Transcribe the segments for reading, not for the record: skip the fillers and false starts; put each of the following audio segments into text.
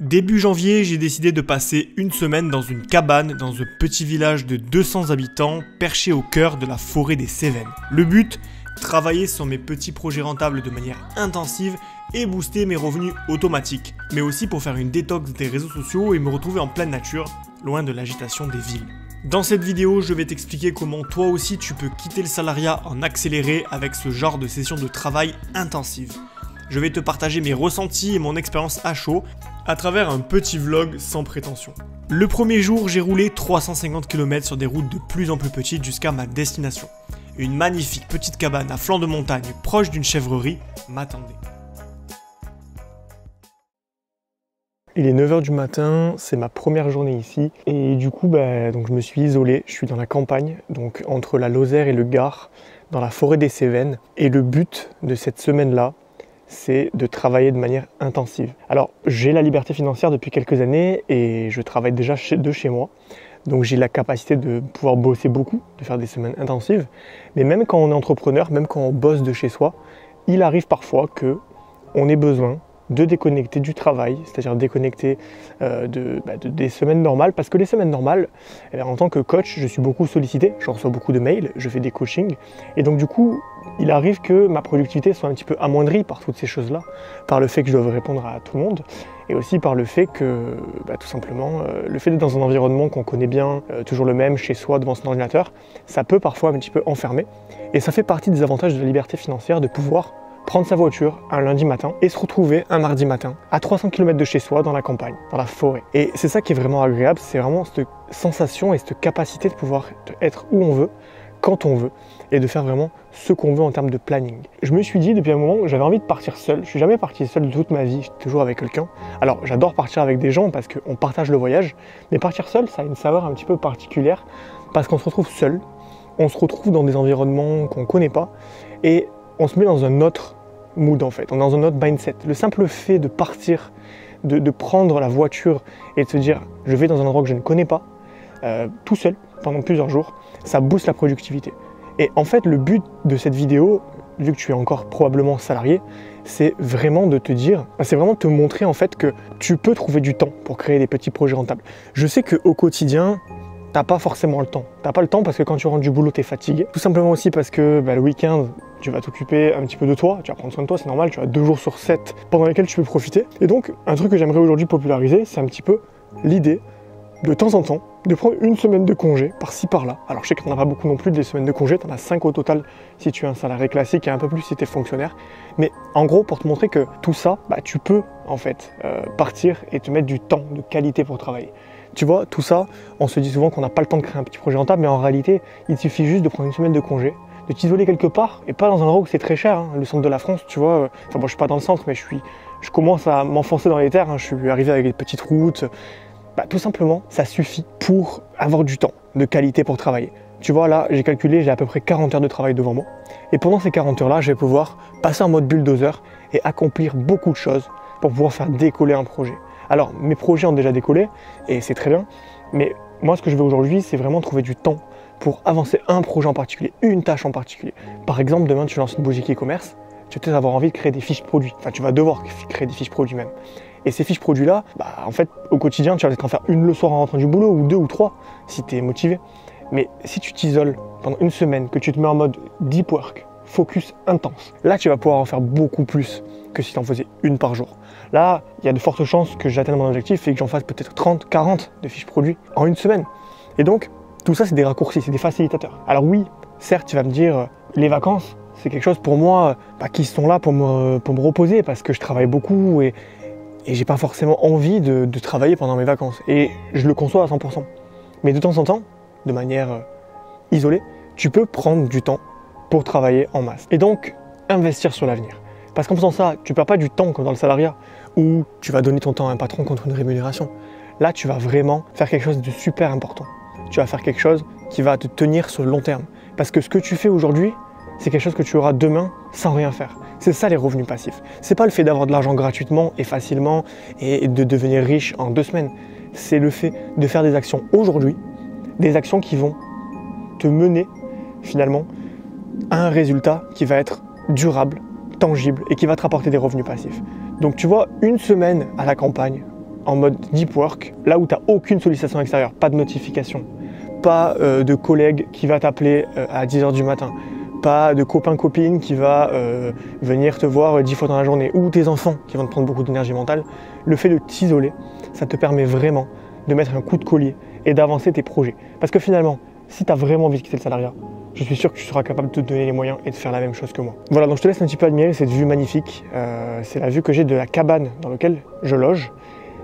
Début janvier, j'ai décidé de passer une semaine dans une cabane dans un petit village de 200 habitants perché au cœur de la forêt des Cévennes. Le but, travailler sur mes petits projets rentables de manière intensive et booster mes revenus automatiques, mais aussi pour faire une détox des réseaux sociaux et me retrouver en pleine nature, loin de l'agitation des villes. Dans cette vidéo, je vais t'expliquer comment toi aussi tu peux quitter le salariat en accéléré avec ce genre de session de travail intensive. Je vais te partager mes ressentis et mon expérience à chaud à travers un petit vlog sans prétention. Le premier jour, j'ai roulé 350 km sur des routes de plus en plus petites jusqu'à ma destination. Une magnifique petite cabane à flanc de montagne proche d'une chèvrerie m'attendait. Il est 9 h du matin, c'est ma première journée ici et du coup donc je me suis isolé, je suis dans la campagne, donc entre la Lozère et le Gard, dans la forêt des Cévennes, et le but de cette semaine-là, c'est de travailler de manière intensive. Alors, j'ai la liberté financière depuis quelques années et je travaille déjà de chez moi. Donc j'ai la capacité de pouvoir bosser beaucoup, de faire des semaines intensives. Mais même quand on est entrepreneur, même quand on bosse de chez soi, il arrive parfois qu'on ait besoin de déconnecter du travail, c'est-à-dire déconnecter des semaines normales, parce que les semaines normales, en tant que coach, je suis beaucoup sollicité, je reçois beaucoup de mails, je fais des coachings, et donc du coup, il arrive que ma productivité soit un petit peu amoindrie par toutes ces choses-là, par le fait que je dois répondre à tout le monde, et aussi par le fait que, tout simplement, le fait d'être dans un environnement qu'on connaît bien, toujours le même, chez soi, devant son ordinateur, ça peut parfois un petit peu enfermer, et ça fait partie des avantages de la liberté financière de pouvoir prendre sa voiture un lundi matin et se retrouver un mardi matin à 300 km de chez soi dans la campagne, dans la forêt. Et c'est ça qui est vraiment agréable, c'est vraiment cette sensation et cette capacité de pouvoir être où on veut, quand on veut, et de faire vraiment ce qu'on veut en termes de planning. Je me suis dit depuis un moment que j'avais envie de partir seul. Je suis jamais parti seul de toute ma vie, j'étais toujours avec quelqu'un. Alors j'adore partir avec des gens parce qu'on partage le voyage, mais partir seul, ça a une saveur un petit peu particulière parce qu'on se retrouve seul, on se retrouve dans des environnements qu'on connaît pas et on se met dans un autre mood en fait, on est dans un autre mindset. Le simple fait de partir, de prendre la voiture et de se dire je vais dans un endroit que je ne connais pas, tout seul, pendant plusieurs jours, ça booste la productivité. Et en fait le but de cette vidéo, vu que tu es encore probablement salarié, c'est vraiment de te dire, c'est vraiment de te montrer en fait que tu peux trouver du temps pour créer des petits projets rentables. Je sais qu'au quotidien, t'as pas forcément le temps. T'as pas le temps parce que quand tu rentres du boulot, t'es fatigué. Tout simplement aussi parce que le week-end, tu vas t'occuper un petit peu de toi, tu vas prendre soin de toi, c'est normal, tu as 2 jours sur 7 pendant lesquels tu peux profiter. Et donc, un truc que j'aimerais aujourd'hui populariser, c'est un petit peu l'idée, de temps en temps, de prendre une semaine de congé, par-ci, par-là. Alors, je sais que t'en as pas beaucoup non plus des semaines de congé, t'en as 5 au total si tu es un salarié classique et un peu plus si tu es fonctionnaire. Mais en gros, pour te montrer que tout ça, tu peux en fait partir et te mettre du temps de qualité pour travailler. Tu vois, tout ça, on se dit souvent qu'on n'a pas le temps de créer un petit projet rentable, mais en réalité, il suffit juste de prendre une semaine de congé, de t'isoler quelque part, et pas dans un endroit où c'est très cher, le centre de la France, tu vois. Enfin bon, je suis pas dans le centre, mais je commence à m'enfoncer dans les terres, je suis arrivé avec des petites routes. Tout simplement, ça suffit pour avoir du temps de qualité pour travailler. Tu vois, là, j'ai calculé, j'ai à peu près 40 heures de travail devant moi. Et pendant ces 40 heures-là, je vais pouvoir passer en mode bulldozer et accomplir beaucoup de choses pour pouvoir faire décoller un projet. Alors, mes projets ont déjà décollé, et c'est très bien, mais moi, ce que je veux aujourd'hui, c'est vraiment trouver du temps pour avancer un projet en particulier, une tâche en particulier. Par exemple, demain, tu lances une boutique e-commerce, tu vas peut-être avoir envie de créer des fiches produits. Enfin, tu vas devoir créer des fiches produits même. Et ces fiches produits-là, en fait, au quotidien, tu vas peut-être en faire une le soir en rentrant du boulot, ou 2 ou 3, si tu es motivé. Mais si tu t'isoles pendant une semaine, que tu te mets en mode deep work, focus intense, là, tu vas pouvoir en faire beaucoup plus que si tu en faisais une par jour. Là, il y a de fortes chances que j'atteigne mon objectif et que j'en fasse peut-être 30, 40 de fiches produits en une semaine. Et donc, tout ça, c'est des raccourcis, c'est des facilitateurs. Alors oui, certes, tu vas me dire, les vacances, c'est quelque chose pour moi qui sont là pour me reposer parce que je travaille beaucoup et j'ai pas forcément envie de travailler pendant mes vacances. Et je le conçois à 100%. Mais de temps en temps, de manière isolée, tu peux prendre du temps pour travailler en masse. Et donc, investir sur l'avenir. Parce qu'en faisant ça, tu ne perds pas du temps comme dans le salariat, où tu vas donner ton temps à un patron contre une rémunération. Là, tu vas vraiment faire quelque chose de super important. Tu vas faire quelque chose qui va te tenir sur le long terme. Parce que ce que tu fais aujourd'hui, c'est quelque chose que tu auras demain sans rien faire. C'est ça les revenus passifs. C'est pas le fait d'avoir de l'argent gratuitement et facilement et de devenir riche en 2 semaines. C'est le fait de faire des actions aujourd'hui, des actions qui vont te mener finalement à un résultat qui va être durable tangible et qui va te rapporter des revenus passifs. Donc tu vois, une semaine à la campagne, en mode deep work, là où tu n'as aucune sollicitation extérieure, pas de notification, pas de collègue qui va t'appeler à 10 h du matin, pas de copain-copine qui va venir te voir 10 fois dans la journée, ou tes enfants qui vont te prendre beaucoup d'énergie mentale, le fait de t'isoler, ça te permet vraiment de mettre un coup de collier et d'avancer tes projets. Parce que finalement, si tu as vraiment envie de quitter le salariat, je suis sûr que tu seras capable de te donner les moyens et de faire la même chose que moi. Voilà, donc je te laisse un petit peu admirer cette vue magnifique. C'est la vue que j'ai de la cabane dans laquelle je loge,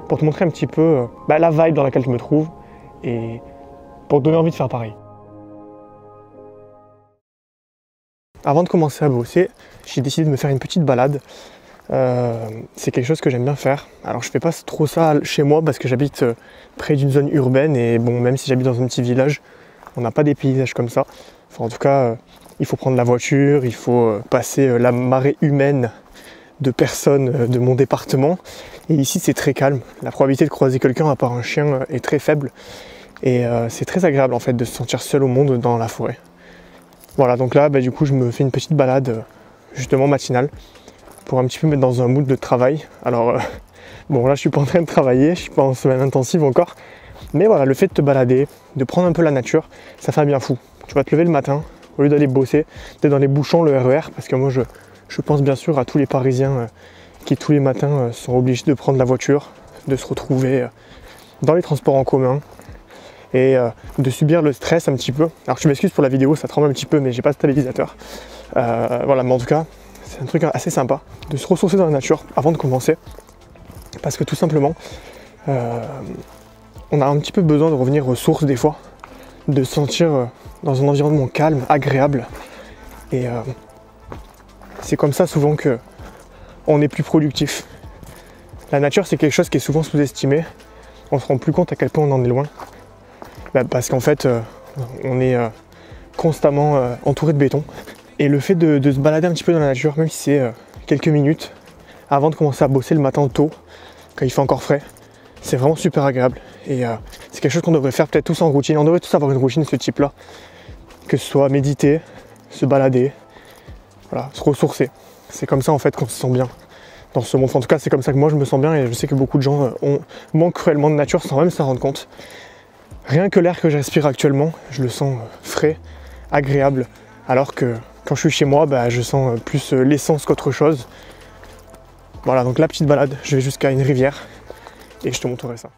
pour te montrer un petit peu la vibe dans laquelle je me trouve et pour te donner envie de faire pareil. Avant de commencer à bosser, j'ai décidé de me faire une petite balade. C'est quelque chose que j'aime bien faire. Alors je fais pas trop ça chez moi parce que j'habite près d'une zone urbaine et bon, même si j'habite dans un petit village, on n'a pas des paysages comme ça. Enfin, en tout cas, il faut prendre la voiture, il faut passer la marée humaine de personnes de mon département. Et ici c'est très calme. La probabilité de croiser quelqu'un à part un chien est très faible. Et c'est très agréable en fait de se sentir seul au monde dans la forêt. Voilà, donc là du coup je me fais une petite balade justement matinale pour un petit peu mettre dans un mood de travail. Alors bon, là je suis pas en train de travailler, je suis pas en semaine intensive encore, mais voilà, le fait de te balader, de prendre un peu la nature, ça fait un bien fou. Tu vas te lever le matin, au lieu d'aller bosser, t'es dans les bouchons, le RER, parce que moi je pense bien sûr à tous les Parisiens qui tous les matins sont obligés de prendre la voiture, de se retrouver dans les transports en commun et de subir le stress un petit peu. Alors je m'excuse pour la vidéo, ça tremble un petit peu, mais j'ai pas de stabilisateur. Voilà, mais en tout cas, c'est un truc assez sympa de se ressourcer dans la nature avant de commencer, parce que tout simplement, on a un petit peu besoin de revenir aux sources des fois, de se sentir dans un environnement calme, agréable, et c'est comme ça souvent que on est plus productif. La nature, c'est quelque chose qui est souvent sous-estimé. On se rend plus compte à quel point on en est loin. Parce qu'en fait, on est constamment entouré de béton. Et le fait de se balader un petit peu dans la nature, même si c'est quelques minutes, avant de commencer à bosser le matin tôt, quand il fait encore frais, c'est vraiment super agréable. Et c'est quelque chose qu'on devrait faire peut-être tous en routine. On devrait tous avoir une routine de ce type-là. Que ce soit méditer, se balader, voilà, se ressourcer. C'est comme ça en fait qu'on se sent bien dans ce monde. En tout cas, c'est comme ça que moi je me sens bien et je sais que beaucoup de gens manquent cruellement de nature sans même s'en rendre compte. Rien que l'air que je respire actuellement, je le sens frais, agréable, alors que quand je suis chez moi, je sens plus l'essence qu'autre chose. Voilà, donc la petite balade, je vais jusqu'à une rivière et je te montrerai ça.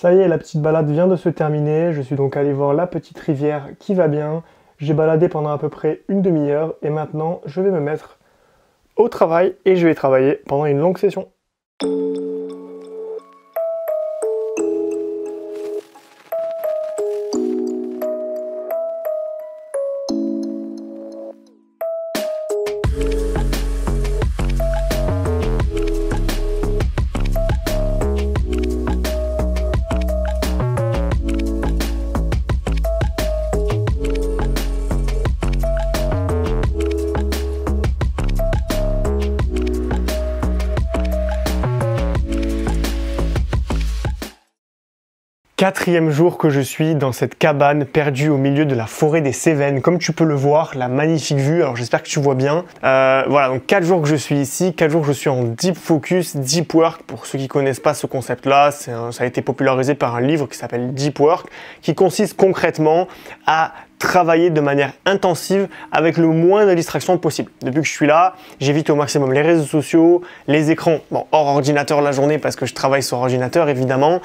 Ça y est, la petite balade vient de se terminer. Je suis donc allé voir la petite rivière qui va bien. J'ai baladé pendant à peu près une demi-heure et maintenant je vais me mettre au travail et je vais travailler pendant une longue session. Quatrième jour que je suis dans cette cabane perdue au milieu de la forêt des Cévennes. Comme tu peux le voir, la magnifique vue, alors j'espère que tu vois bien. Voilà, donc 4 jours que je suis ici, 4 jours que je suis en deep focus, deep work. Pour ceux qui connaissent pas ce concept-là, ça a été popularisé par un livre qui s'appelle Deep Work, qui consiste concrètement à travailler de manière intensive avec le moins de distractions possible. Depuis que je suis là, j'évite au maximum les réseaux sociaux, les écrans, bon, hors ordinateur la journée parce que je travaille sur ordinateur évidemment.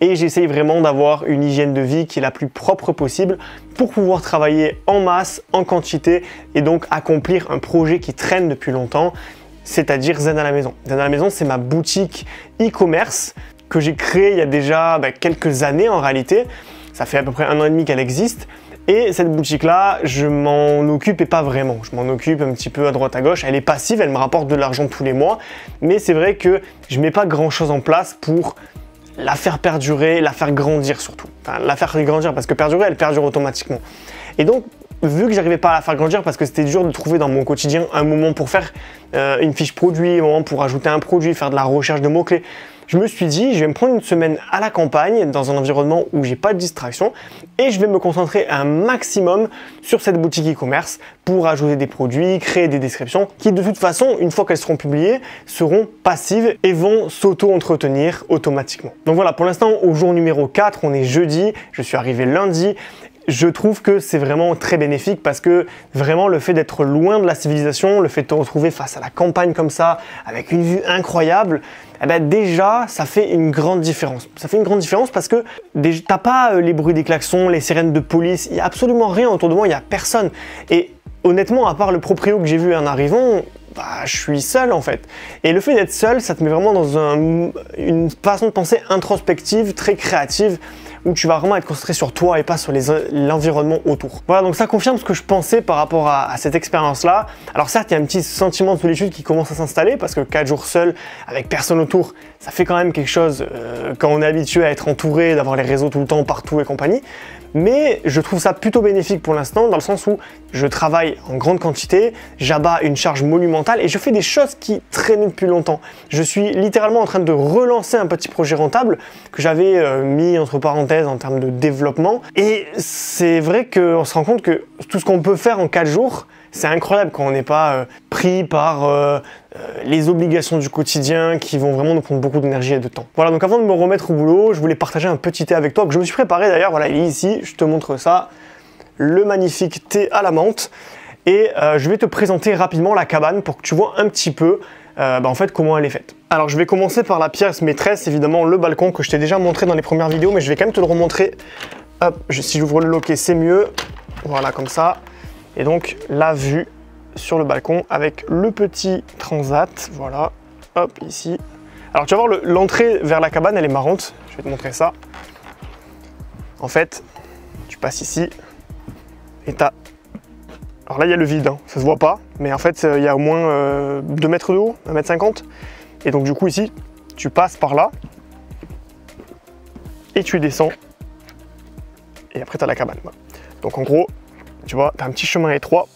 Et j'essaye vraiment d'avoir une hygiène de vie qui est la plus propre possible pour pouvoir travailler en masse, en quantité et donc accomplir un projet qui traîne depuis longtemps, c'est-à-dire Zen à la maison. Zen à la maison, c'est ma boutique e-commerce que j'ai créée il y a déjà quelques années en réalité. Ça fait à peu près 1 an et demi qu'elle existe. Et cette boutique-là, je m'en occupe et pas vraiment. Je m'en occupe un petit peu à droite à gauche. Elle est passive, elle me rapporte de l'argent tous les mois. Mais c'est vrai que je mets pas grand-chose en place pour la faire perdurer, la faire grandir surtout. Enfin, la faire grandir parce que perdurer, elle perdure automatiquement. Et donc, vu que j'arrivais pas à la faire grandir parce que c'était dur de trouver dans mon quotidien un moment pour faire une fiche produit, un moment pour ajouter un produit, faire de la recherche de mots-clés, je me suis dit, je vais me prendre une semaine à la campagne, dans un environnement où j'ai pas de distraction, et je vais me concentrer un maximum sur cette boutique e-commerce pour ajouter des produits, créer des descriptions qui de toute façon, une fois qu'elles seront publiées, seront passives et vont s'auto-entretenir automatiquement. Donc voilà, pour l'instant, au jour numéro 4, on est jeudi, je suis arrivé lundi. Je trouve que c'est vraiment très bénéfique parce que vraiment le fait d'être loin de la civilisation, le fait de te retrouver face à la campagne comme ça, avec une vue incroyable, eh ben déjà ça fait une grande différence. Ça fait une grande différence parce que t'as pas les bruits des klaxons, les sirènes de police, il n'y a absolument rien autour de moi, il n'y a personne. Et honnêtement, à part le proprio que j'ai vu en arrivant, je suis seul en fait. Et le fait d'être seul, ça te met vraiment dans une façon de penser introspective, très créative, où tu vas vraiment être concentré sur toi et pas sur l'environnement autour. Voilà, donc ça confirme ce que je pensais par rapport à cette expérience-là. Alors certes, il y a un petit sentiment de solitude qui commence à s'installer parce que 4 jours seul, avec personne autour, ça fait quand même quelque chose quand on est habitué à être entouré, d'avoir les réseaux tout le temps, partout et compagnie. Mais je trouve ça plutôt bénéfique pour l'instant dans le sens où je travaille en grande quantité, j'abats une charge monumentale et je fais des choses qui traînaient depuis longtemps. Je suis littéralement en train de relancer un petit projet rentable que j'avais mis entre parenthèses en termes de développement. Et c'est vrai qu'on se rend compte que tout ce qu'on peut faire en 4 jours, c'est incroyable quand on n'est pas pris par les obligations du quotidien qui vont vraiment nous prendre beaucoup d'énergie et de temps. Voilà, donc avant de me remettre au boulot, je voulais partager un petit thé avec toi que je me suis préparé d'ailleurs. Voilà, il est ici, je te montre ça. Le magnifique thé à la menthe. Et je vais te présenter rapidement la cabane pour que tu vois un petit peu en fait comment elle est faite. Alors je vais commencer par la pièce maîtresse, évidemment le balcon que je t'ai déjà montré dans les premières vidéos, mais je vais quand même te le remontrer. Hop, si j'ouvre le loquet, c'est mieux. Voilà, comme ça. Et donc la vue sur le balcon avec le petit transat, voilà, hop, ici. Alors tu vas voir, l'entrée vers la cabane, elle est marrante, je vais te montrer ça. En fait, tu passes ici et t'as... Alors là, il y a le vide, hein, ça se voit pas, mais en fait, il y a au moins 2 mètres de haut, 1,50 m. Et donc du coup, ici, tu passes par là et tu descends. Et après, tu as la cabane. Voilà. Donc en gros, tu vois, tu as un petit chemin étroit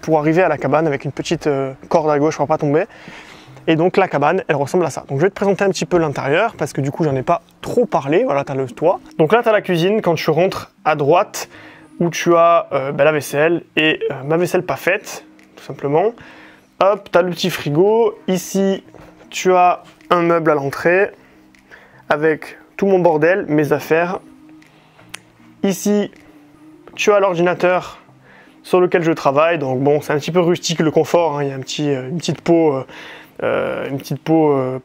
pour arriver à la cabane avec une petite corde à gauche pour pas tomber. Et donc la cabane, elle ressemble à ça. Donc je vais te présenter un petit peu l'intérieur parce que du coup, j'en ai pas trop parlé. Voilà, tu as le toit. Donc là, tu as la cuisine. Quand tu rentres à droite, où tu as la vaisselle et ma vaisselle pas faite, tout simplement. Hop, tu as le petit frigo. Ici, tu as un meuble à l'entrée avec tout mon bordel, mes affaires. Ici, tu as l'ordinateur sur lequel je travaille. Donc bon, c'est un petit peu rustique le confort. Hein. Il y a une petite peau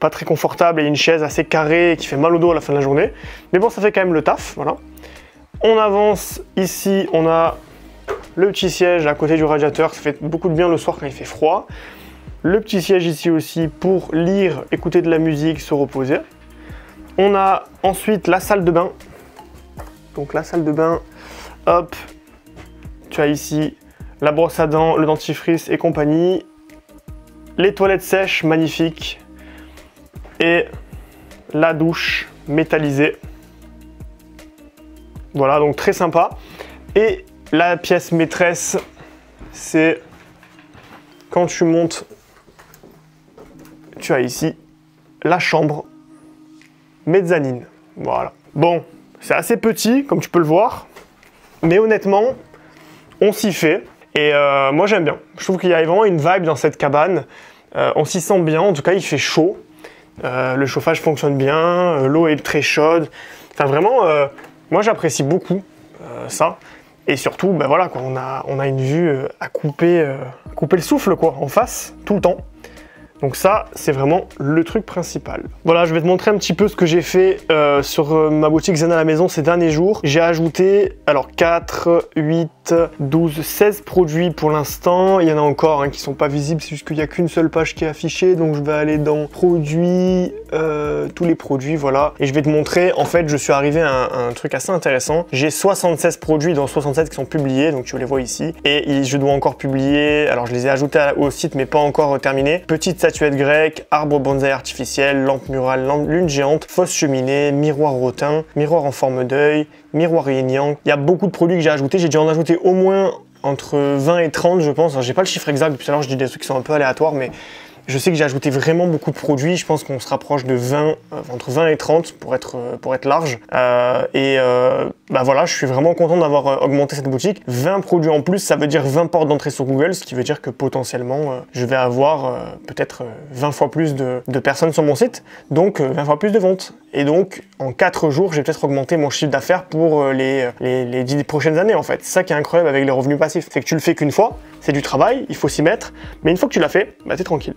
pas très confortable et une chaise assez carrée qui fait mal au dos à la fin de la journée. Mais bon, ça fait quand même le taf. Voilà. On avance, ici on a le petit siège à côté du radiateur, ça fait beaucoup de bien le soir quand il fait froid. Le petit siège ici aussi pour lire, écouter de la musique, se reposer. On a ensuite la salle de bain. Donc la salle de bain, hop, tu as ici la brosse à dents, le dentifrice et compagnie. Les toilettes sèches, magnifiques. Et la douche métallisée. Voilà, donc très sympa. Et la pièce maîtresse, c'est quand tu montes, tu as ici la chambre mezzanine. Voilà. Bon, c'est assez petit, comme tu peux le voir, mais honnêtement, on s'y fait. Et moi, j'aime bien. Je trouve qu'il y a vraiment une vibe dans cette cabane. On s'y sent bien. En tout cas, il fait chaud. Le chauffage fonctionne bien. L'eau est très chaude. Enfin, vraiment... moi, j'apprécie beaucoup ça. Et surtout, ben voilà, quoi, on a une vue à couper le souffle quoi, en face, tout le temps. Donc ça, c'est vraiment le truc principal. Voilà, je vais te montrer un petit peu ce que j'ai fait sur ma boutique Zen à la maison ces derniers jours. J'ai ajouté, alors 4, 8, 12, 16 produits pour l'instant. Il y en a encore qui sont pas visibles, c'est juste qu'il n'y a qu'une seule page qui est affichée. Donc je vais aller dans produits, tous les produits, voilà. Et je vais te montrer, en fait, je suis arrivé à un truc assez intéressant. J'ai 76 produits, dont 67 qui sont publiés, donc tu les vois ici. Et je dois encore publier, alors je les ai ajoutés au site, mais pas encore terminés. Petite statuette grecque, arbre bonsaï artificiel, lampe murale, lune géante, fausse cheminée, miroir rotin, miroir en forme d'œil, miroir yin yang. Il y a beaucoup de produits que j'ai ajoutés. J'ai dû en ajouter au moins entre 20 et 30 je pense. J'ai pas le chiffre exact, depuis tout à l'heure je dis des trucs qui sont un peu aléatoires, mais je sais que j'ai ajouté vraiment beaucoup de produits. Je pense qu'on se rapproche de 20, entre 20 et 30 pour être large. Bah voilà, je suis vraiment content d'avoir augmenté cette boutique. 20 produits en plus, ça veut dire 20 portes d'entrée sur Google, ce qui veut dire que potentiellement, je vais avoir peut-être 20 fois plus de personnes sur mon site, donc 20 fois plus de ventes. Et donc, en 4 jours, j'ai peut-être augmenté mon chiffre d'affaires pour les 10 prochaines années, en fait. C'est ça qui est incroyable avec les revenus passifs. C'est que tu le fais qu'une fois, c'est du travail, il faut s'y mettre, mais une fois que tu l'as fait, bah, t'es tranquille.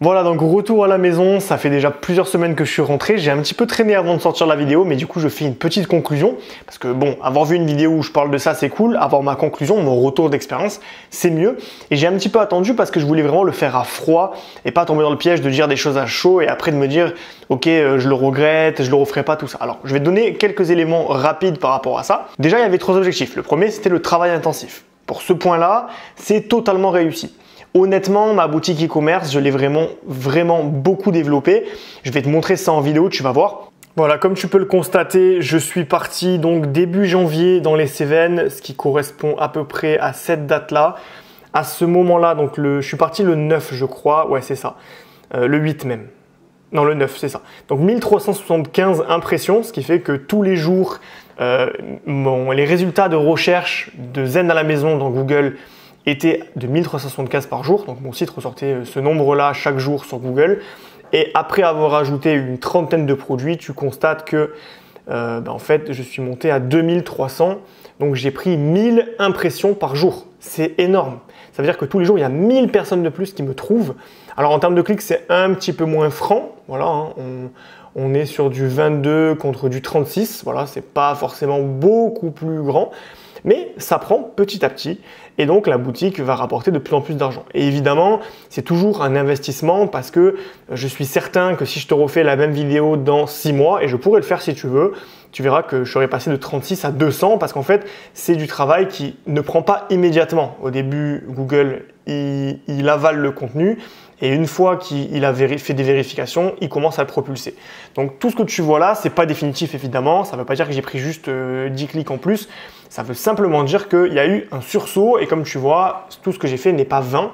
Voilà, donc retour à la maison, ça fait déjà plusieurs semaines que je suis rentré, j'ai un petit peu traîné avant de sortir la vidéo, mais du coup je fais une petite conclusion, parce que bon, avoir vu une vidéo où je parle de ça c'est cool, avoir ma conclusion, mon retour d'expérience, c'est mieux, et j'ai un petit peu attendu parce que je voulais vraiment le faire à froid, et pas tomber dans le piège de dire des choses à chaud, et après de me dire, ok, je le regrette, je le referai pas, tout ça. Alors, je vais te donner quelques éléments rapides par rapport à ça. Déjà, il y avait 3 objectifs. Le premier, c'était le travail intensif. Pour ce point-là, c'est totalement réussi. Honnêtement, ma boutique e-commerce, je l'ai vraiment beaucoup développée. Je vais te montrer ça en vidéo, tu vas voir. Voilà, comme tu peux le constater, je suis parti donc début janvier dans les Cévennes, ce qui correspond à peu près à cette date-là. À ce moment-là, donc je suis parti le 9, je crois. Ouais, c'est ça. Le 8 même. Non, le 9, c'est ça. Donc 1375 impressions, ce qui fait que tous les jours, les résultats de recherche de Zen à la maison dans Google était de 1375 par jour. Donc mon site ressortait ce nombre-là chaque jour sur Google. Et après avoir ajouté une trentaine de produits, tu constates que en fait, je suis monté à 2300. Donc j'ai pris 1000 impressions par jour. C'est énorme. Ça veut dire que tous les jours, il y a 1000 personnes de plus qui me trouvent. Alors en termes de clics, c'est un petit peu moins franc. Voilà, hein, on est sur du 22 contre du 36. Voilà, c'est pas forcément beaucoup plus grand. Mais ça prend petit à petit et donc la boutique va rapporter de plus en plus d'argent. Et évidemment, c'est toujours un investissement parce que je suis certain que si je te refais la même vidéo dans 6 mois, et je pourrais le faire si tu veux, tu verras que je serai passé de 36 à 200 parce qu'en fait, c'est du travail qui ne prend pas immédiatement. Au début, Google, il avale le contenu. Et une fois qu'il a fait des vérifications, il commence à le propulser. Donc tout ce que tu vois là, c'est pas définitif évidemment. Ça ne veut pas dire que j'ai pris juste 10 clics en plus. Ça veut simplement dire qu'il y a eu un sursaut. Et comme tu vois, tout ce que j'ai fait n'est pas vain.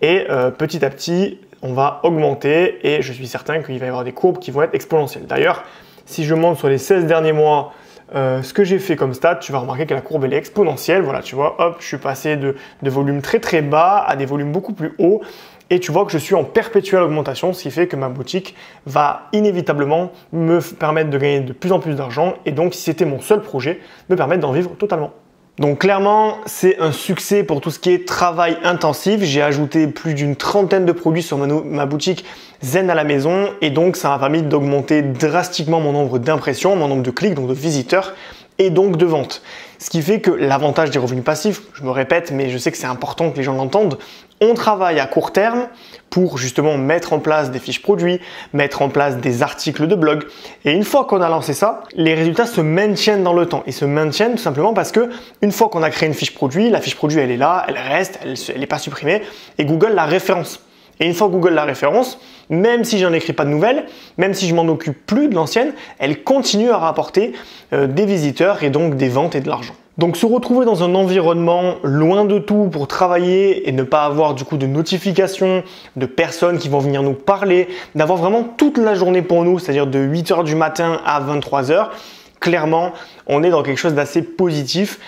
Et petit à petit, on va augmenter. Et je suis certain qu'il va y avoir des courbes qui vont être exponentielles. D'ailleurs, si je monte sur les 16 derniers mois, ce que j'ai fait comme stat, tu vas remarquer que la courbe elle est exponentielle. Voilà, tu vois, hop, je suis passé de volumes très bas à des volumes beaucoup plus hauts. Et tu vois que je suis en perpétuelle augmentation, ce qui fait que ma boutique va inévitablement me permettre de gagner de plus en plus d'argent et donc, si c'était mon seul projet, me permettre d'en vivre totalement. Donc clairement, c'est un succès pour tout ce qui est travail intensif. J'ai ajouté plus d'une trentaine de produits sur ma boutique Zen à la maison et donc ça m'a permis d'augmenter drastiquement mon nombre d'impressions, mon nombre de clics, donc de visiteurs et donc de ventes. Ce qui fait que l'avantage des revenus passifs, je me répète, mais je sais que c'est important que les gens l'entendent, on travaille à court terme pour justement mettre en place des fiches produits, mettre en place des articles de blog. Et une fois qu'on a lancé ça, les résultats se maintiennent dans le temps. Ils se maintiennent tout simplement parce que une fois qu'on a créé une fiche produit, la fiche produit elle est là, elle reste, elle n'est pas supprimée et Google la référence. Et une fois que Google la référence, même si j'en écris pas de nouvelles, même si je m'en occupe plus de l'ancienne, elle continue à rapporter des visiteurs et donc des ventes et de l'argent. Donc se retrouver dans un environnement loin de tout pour travailler et ne pas avoir du coup de notifications, de personnes qui vont venir nous parler, d'avoir vraiment toute la journée pour nous, c'est-à-dire de 8h du matin à 23h, clairement, on est dans quelque chose d'assez positif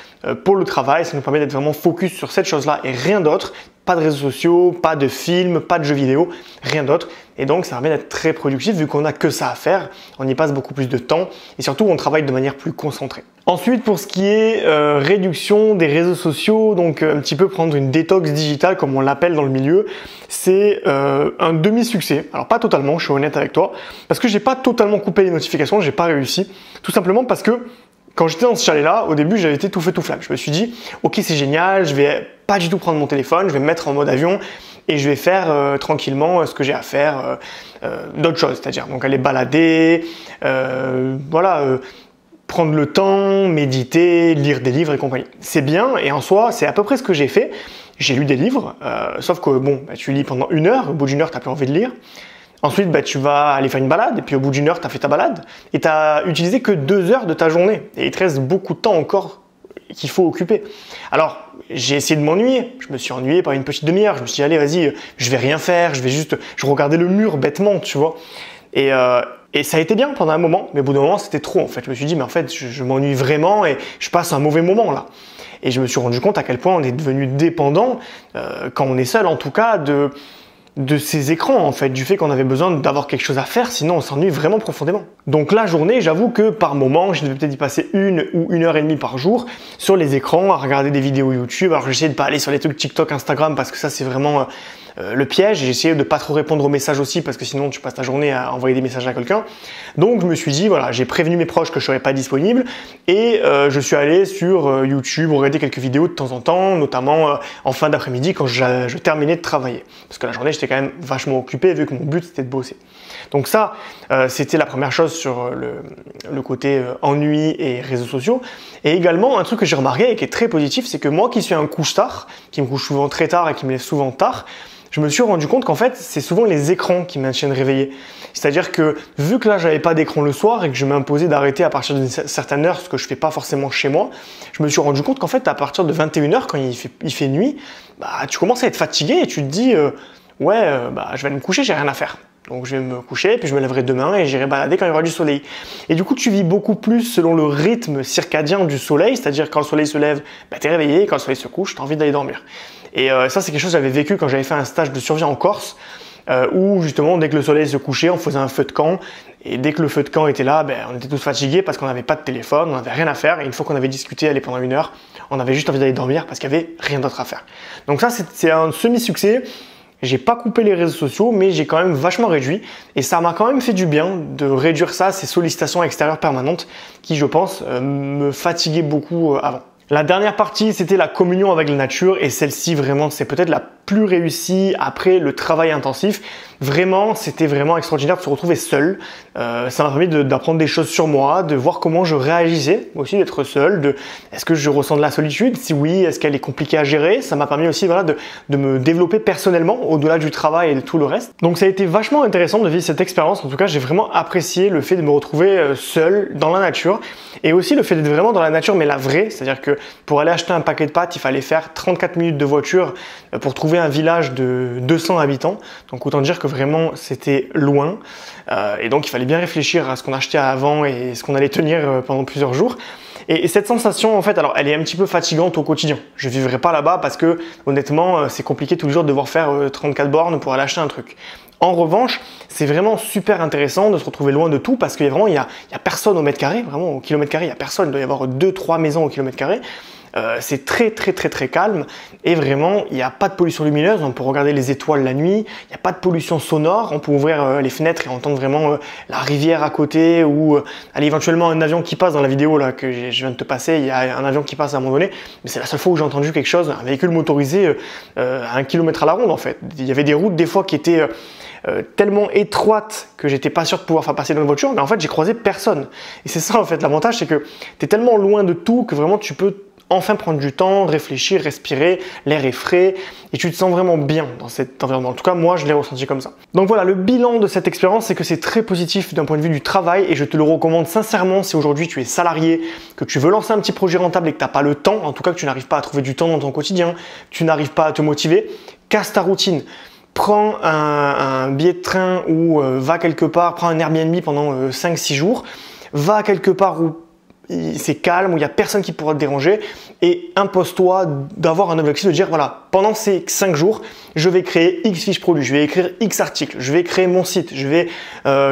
pour le travail. Ça nous permet d'être vraiment focus sur cette chose-là et rien d'autre. Pas de réseaux sociaux, pas de films, pas de jeux vidéo, rien d'autre. Et donc, ça permet d'être très productif vu qu'on n'a que ça à faire. On y passe beaucoup plus de temps et surtout, on travaille de manière plus concentrée. Ensuite, pour ce qui est réduction des réseaux sociaux, donc un petit peu prendre une détox digitale comme on l'appelle dans le milieu, c'est un demi-succès. Alors pas totalement, je suis honnête avec toi, parce que j'ai pas totalement coupé les notifications, j'ai pas réussi. Tout simplement parce que quand j'étais dans ce chalet-là, au début, j'avais été tout feu tout flamme. Je me suis dit, ok, c'est génial, je vais pas du tout prendre mon téléphone, je vais me mettre en mode avion et je vais faire tranquillement ce que j'ai à faire d'autres choses, c'est-à-dire donc aller balader, prendre le temps, méditer, lire des livres et compagnie. C'est bien et en soi, c'est à peu près ce que j'ai fait. J'ai lu des livres, sauf que bon, tu lis pendant 1 heure, au bout d'1 heure, tu n'as plus envie de lire. Ensuite, bah, tu vas aller faire une balade, et puis au bout d'1 heure, tu as fait ta balade, et tu n'as utilisé que 2 heures de ta journée. Et il te reste beaucoup de temps encore qu'il faut occuper. Alors, j'ai essayé de m'ennuyer. Je me suis ennuyé par une petite demi-heure. Je me suis dit, allez, vas-y, je vais rien faire, je regardais le mur bêtement, tu vois. Et ça a été bien pendant un moment, mais au bout d'un moment, c'était trop, en fait. Je me suis dit, mais en fait, je m'ennuie vraiment et je passe un mauvais moment, là. Et je me suis rendu compte à quel point on est devenu dépendant, quand on est seul, en tout cas, de ces écrans, en fait, du fait qu'on avait besoin d'avoir quelque chose à faire, sinon on s'ennuie vraiment profondément. Donc la journée, j'avoue que par moment, je devais peut-être y passer 1 ou 1 heure et demie par jour sur les écrans, à regarder des vidéos YouTube. Alors j'essayais de pas aller sur les trucs TikTok, Instagram, parce que ça c'est vraiment le piège. J'ai essayé de pas trop répondre aux messages aussi, parce que sinon tu passes ta journée à envoyer des messages à quelqu'un. Donc je me suis dit, voilà, j'ai prévenu mes proches que je serais pas disponible, et je suis allé sur YouTube regarder quelques vidéos de temps en temps, notamment en fin d'après-midi quand je terminais de travailler. Parce que la journée, j'étais quand même vachement occupé vu que mon but c'était de bosser. Donc ça, c'était la première chose sur le côté ennui et réseaux sociaux. Et également, un truc que j'ai remarqué et qui est très positif, c'est que moi qui suis un couche-tard, qui me couche souvent très tard et qui me lève souvent tard, je me suis rendu compte qu'en fait, c'est souvent les écrans qui me maintiennent réveillé. C'est-à-dire que vu que là, j'avais pas d'écran le soir et que je m'imposais d'arrêter à partir d'une certaine heure, ce que je fais pas forcément chez moi, je me suis rendu compte qu'en fait, à partir de 21 h, quand il fait nuit, bah, tu commences à être fatigué et tu te dis bah, je vais aller me coucher, j'ai rien à faire. Donc je vais me coucher, puis je me lèverai demain et j'irai balader quand il y aura du soleil. Et du coup, tu vis beaucoup plus selon le rythme circadien du soleil, c'est-à-dire quand le soleil se lève, bah, tu es réveillé, quand le soleil se couche, tu as envie d'aller dormir. Et ça, c'est quelque chose que j'avais vécu quand j'avais fait un stage de survie en Corse, où justement, dès que le soleil se couchait, on faisait un feu de camp. Et dès que le feu de camp était là, ben, on était tous fatigués parce qu'on n'avait pas de téléphone, on n'avait rien à faire. Et une fois qu'on avait discuté, allez, pendant 1 heure, on avait juste envie d'aller dormir parce qu'il n'y avait rien d'autre à faire. Donc ça, c'est un semi-succès. J'ai pas coupé les réseaux sociaux, mais j'ai quand même vachement réduit. Et ça m'a quand même fait du bien de réduire ça, ces sollicitations extérieures permanentes qui, je pense, me fatiguaient beaucoup avant. La dernière partie, c'était la communion avec la nature, et celle-ci, vraiment, c'est peut-être la plus réussie après le travail intensif. Vraiment, c'était vraiment extraordinaire de se retrouver seul. Ça m'a permis d'apprendre des choses sur moi, de voir comment je réagissais, aussi d'être seul, est-ce que je ressens de la solitude? Si oui, est-ce qu'elle est compliquée à gérer? Ça m'a permis aussi, voilà, de me développer personnellement, au-delà du travail et de tout le reste. Donc ça a été vachement intéressant de vivre cette expérience. En tout cas, j'ai vraiment apprécié le fait de me retrouver seul dans la nature, et aussi le fait d'être vraiment dans la nature, mais la vraie, c'est-à-dire que pour aller acheter un paquet de pâtes, il fallait faire 34 minutes de voiture pour trouver un village de 200 habitants. Donc autant dire que vraiment c'était loin. Et donc il fallait bien réfléchir à ce qu'on achetait avant et ce qu'on allait tenir pendant plusieurs jours. Et cette sensation, en fait, alors elle est un petit peu fatigante au quotidien. Je ne vivrai pas là-bas parce que honnêtement, c'est compliqué tous les jours de devoir faire 34 bornes pour aller acheter un truc. En revanche, c'est vraiment super intéressant de se retrouver loin de tout parce qu'il y a personne au mètre carré, vraiment au kilomètre carré, il n'y a personne, il doit y avoir 2-3 maisons au kilomètre carré. C'est très calme et vraiment il n'y a pas de pollution lumineuse, on peut regarder les étoiles la nuit, il n'y a pas de pollution sonore, on peut ouvrir les fenêtres et entendre vraiment la rivière à côté ou éventuellement un avion qui passe. Dans la vidéo là que je viens de te passer, il y a un avion qui passe à un moment donné, mais c'est la seule fois où j'ai entendu quelque chose, un véhicule motorisé à 1 km à la ronde en fait. Il y avait des routes des fois qui étaient tellement étroite que j'étais pas sûr de pouvoir faire passer dans une voiture, mais en fait j'ai croisé personne. Et c'est ça en fait l'avantage, c'est que tu es tellement loin de tout que vraiment tu peux enfin prendre du temps, réfléchir, respirer, l'air est frais et tu te sens vraiment bien dans cet environnement. En tout cas, moi, je l'ai ressenti comme ça. Donc voilà, le bilan de cette expérience, c'est que c'est très positif d'un point de vue du travail et je te le recommande sincèrement si aujourd'hui tu es salarié, que tu veux lancer un petit projet rentable et que tu n'as pas le temps, en tout cas que tu n'arrives pas à trouver du temps dans ton quotidien, tu n'arrives pas à te motiver, casse ta routine. Prends un billet de train ou va quelque part, prends un Airbnb pendant 5-6 jours, va quelque part où c'est calme, où il n'y a personne qui pourra te déranger et impose-toi d'avoir un objectif de dire voilà, pendant ces 5 jours, je vais créer X fiches produits, je vais écrire X articles, je vais créer mon site, je vais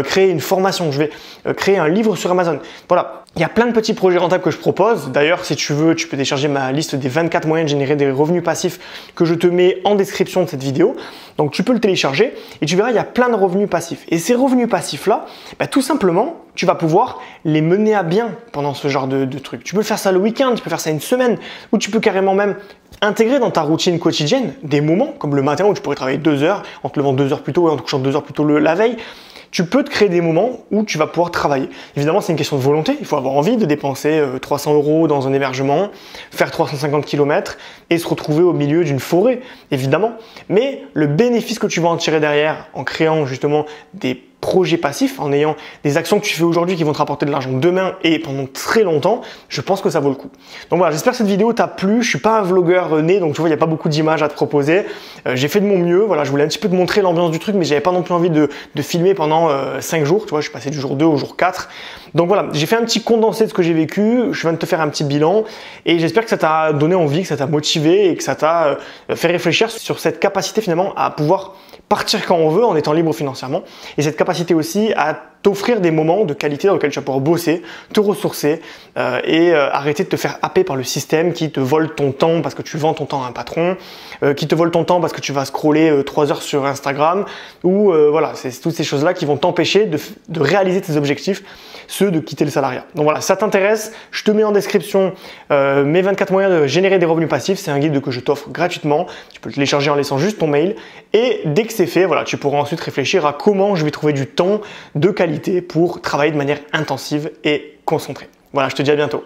créer une formation, je vais créer un livre sur Amazon. Voilà, il y a plein de petits projets rentables que je propose. D'ailleurs, si tu veux, tu peux télécharger ma liste des 24 moyens de générer des revenus passifs que je te mets en description de cette vidéo. Donc tu peux le télécharger et tu verras, il y a plein de revenus passifs. Et ces revenus passifs-là, tout simplement, tu vas pouvoir les mener à bien pendant ce genre de truc. Tu peux faire ça le week-end, tu peux faire ça une semaine, ou tu peux carrément même intégrer dans ta routine quotidienne des moments comme le matin où tu pourrais travailler 2 heures en te levant 2 heures plus tôt et en te couchant 2 heures plus tôt la veille. tu peux te créer des moments où tu vas pouvoir travailler. Évidemment, c'est une question de volonté. Il faut avoir envie de dépenser 300 € dans un hébergement, faire 350 km et se retrouver au milieu d'une forêt, évidemment. Mais le bénéfice que tu vas en tirer derrière en créant justement des projets passifs, en ayant des actions que tu fais aujourd'hui qui vont te rapporter de l'argent demain et pendant très longtemps, je pense que ça vaut le coup. Donc voilà, j'espère que cette vidéo t'a plu. Je suis pas un vlogueur né, donc tu vois, il n'y a pas beaucoup d'images à te proposer. J'ai fait de mon mieux. Voilà, je voulais un petit peu te montrer l'ambiance du truc, mais j'avais pas non plus envie de filmer pendant 5 jours. Tu vois, je suis passé du jour 2 au jour 4. Donc voilà, j'ai fait un petit condensé de ce que j'ai vécu. Je viens de te faire un petit bilan et j'espère que ça t'a donné envie, que ça t'a motivé et que ça t'a fait réfléchir sur cette capacité finalement à pouvoir partir quand on veut en étant libre financièrement et cette capacité aussi à t'offrir des moments de qualité dans lesquels tu vas pouvoir bosser, te ressourcer et arrêter de te faire happer par le système qui te vole ton temps parce que tu vends ton temps à un patron, qui te vole ton temps parce que tu vas scroller 3 heures sur Instagram ou voilà, c'est toutes ces choses-là qui vont t'empêcher de réaliser tes objectifs, ceux de quitter le salariat. Donc voilà, si ça t'intéresse, je te mets en description mes 24 moyens de générer des revenus passifs. C'est un guide que je t'offre gratuitement. Tu peux le télécharger en laissant juste ton mail et dès que c'est fait, voilà, tu pourras ensuite réfléchir à comment je vais trouver du temps de qualité pour travailler de manière intensive et concentrée. Voilà, je te dis à bientôt.